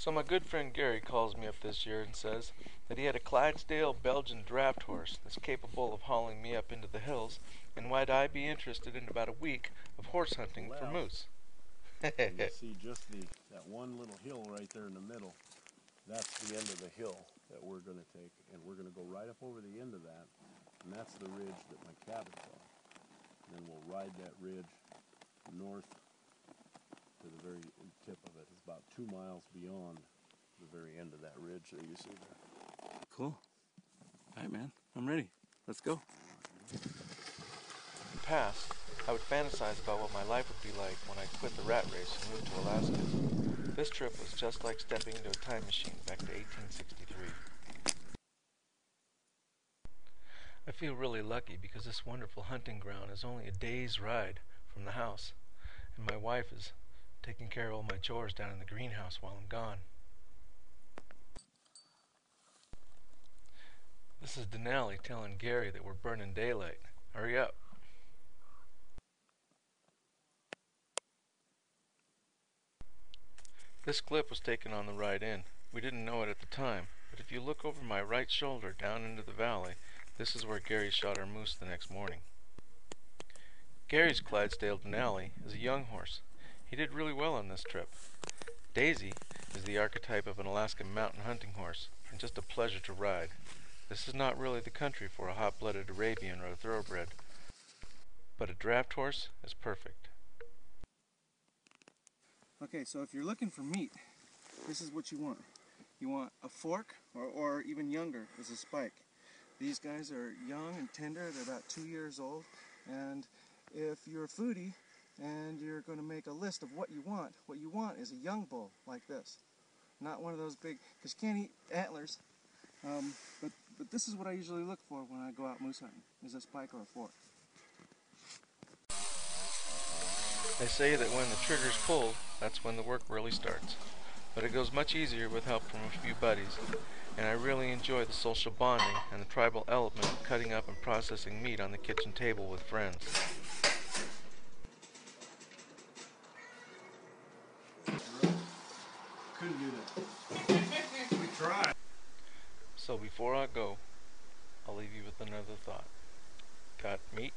So my good friend Gary calls me up this year and says that he had a Clydesdale Belgian draft horse that's capable of hauling me up into the hills, and might I be interested in about a week of horse hunting for moose. And you see just that one little hill right there in the middle. That's the end of the hill that we're going to take, and we're going to go right up over the end of that, and that's the ridge that my cabin's on. And then we'll ride that ridge north to the very tip of it. It's about 2 miles beyond the very end of that ridge that you see there. Cool. All right, man. I'm ready. Let's go. In the past, I would fantasize about what my life would be like when I quit the rat race and moved to Alaska. This trip was just like stepping into a time machine back to 1863. I feel really lucky because this wonderful hunting ground is only a day's ride from the house, and my wife is taking care of all my chores down in the greenhouse while I'm gone. This is Denali telling Gary that we're burning daylight. Hurry up. This clip was taken on the ride in. We didn't know it at the time, but if you look over my right shoulder down into the valley, this is where Gary shot our moose the next morning. Gary's Clydesdale Denali is a young horse. He did really well on this trip. Daisy is the archetype of an Alaskan mountain hunting horse, and just a pleasure to ride. This is not really the country for a hot-blooded Arabian or a thoroughbred, but a draft horse is perfect. Okay, so if you're looking for meat, this is what you want. You want a fork, or even younger, is a spike. These guys are young and tender. They're about 2 years old. And if you're a foodie and you're going to make a list of what you want is a young bull like this. Not one of those big, because you can't eat antlers. But this is what I usually look for when I go out moose hunting, is a spike or a fork. They say that when the trigger's pulled, that's when the work really starts. But it goes much easier with help from a few buddies, and I really enjoy the social bonding and the tribal element of cutting up and processing meat on the kitchen table with friends. Couldn't do that. We tried. So before I go, I'll leave you with another thought. Got meat?